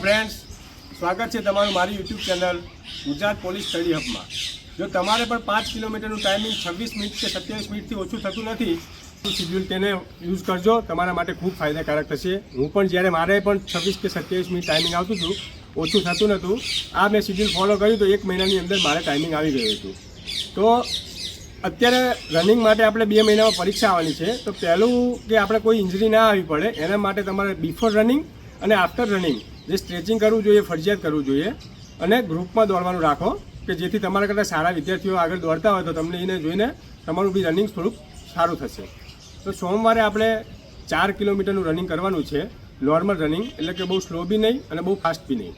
Friends, સ્વાગત છે તમારું મારી YouTube channel Gujarat police study હબમાં। જો તમારે પણ 5 કિલોમીટરનું ટાઈમિંગ 26 મિનિટ કે 27 મિનિટથી ઓછું થતું નથી તો શિડ્યુલ તેને યુઝ કરજો, તમારા માટે ખૂબ ફાયદાકારક થશે। હું પણ જ્યારે મારે પણ 26 કે 27 મિનિટ ટાઈમિંગ આવતું હતું, ઓછું થતું નહોતું, આ મેં શિડ્યુલ ફોલો કર્યું તો 1 મહિનાની અંદર મારે ટાઈમિંગ આવી ગયું હતું। તો અત્યારે રનિંગ માટે આપણે 2 મહિનામાં પરીક્ષા આવવાની છે, તો પહેલું કે આપણે કોઈ ઇન્જરી ના આવી પડે એના માટે તમારે બિફોર રનિંગ અને આફ્ટર રનિંગ જે સ્ટ્રેચિંગ કરવું જોઈએ, ફરજિયાત કરવું જોઈએ, અને ગ્રુપમાં દોડવાનું રાખો કે જેથી તમારા કરતાં સારા વિદ્યાર્થીઓ આગળ દોડતા હોય તો તમને એને જોઈને તમારું બી રનિંગ થોડુંક સારું થશે। તો સોમવારે આપણે 4 કિલોમીટરનું રનિંગ કરવાનું છે, નોર્મલ રનિંગ, એટલે કે બહુ સ્લો બી નહીં અને બહુ ફાસ્ટ બી નહીં।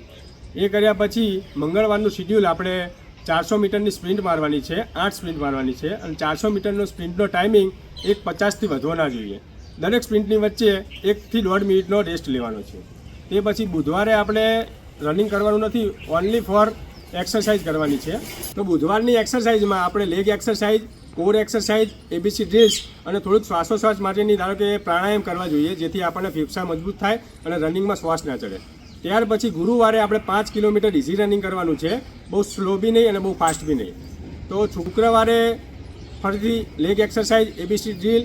એ કર્યા પછી મંગળવારનું શિડ્યુલ આપણે 400 મીટરની સ્પ્રિન્ટ મારવાની છે, 8 સ્પ્રિન્ટ મારવાની છે, અને 400 મીટરનો સ્પ્રિન્ટનો ટાઈમિંગ 1:50થી વધવો ના જોઈએ। દરેક સ્પ્રિન્ટની વચ્ચે 1 થી 1.5 મિનિટનો રેસ્ટ લેવાનો છે। તે પછી બુધવારે આપણે રનિંગ કરવાનું નથી, ઓનલી ફોર એક્સરસાઇઝ કરવાની છે। તો બુધવારની એક્સરસાઇઝમાં આપણે leg exercise, core exercise, ABC drills અને થોડુંક શ્વાસોશ્વાસ માટેની ધારો કે પ્રાણાયામ કરવા જોઈએ, જેથી આપણને ફેફસા મજબૂત થાય અને રનિંગમાં શ્વાસ ના ચડે। ત્યાર પછી ગુરુવારે આપણે 5 કિલોમીટર ઇઝી રનિંગ કરવાનું છે, બહુ સ્લો બી નહીં અને બહુ ફાસ્ટ બી નહીં। તો શુક્રવારે ફરીથી leg exercise, ABC drill,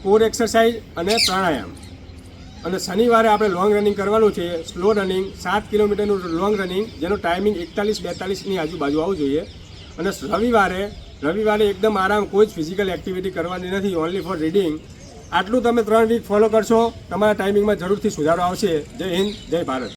core exercise અને પ્રાણાયામ, અને શનિવારે આપણે લોંગ રનિંગ કરવાનું છે, સ્લો રનિંગ 7 કિલોમીટરનું લોંગ રનિંગ, જેનો ટાઈમિંગ 41-42ની આજુબાજુ આવવું જોઈએ। અને રવિવારે એકદમ આરામ, કોઈ જ ફિઝિકલ એક્ટિવિટી કરવાની નથી, ઓનલી ફોર રીડિંગ। આટલું તમે 3 વીક ફોલો કરશો, તમારા ટાઈમિંગમાં જરૂરથી સુધારો આવશે। જય હિન્દ, જય ભારત।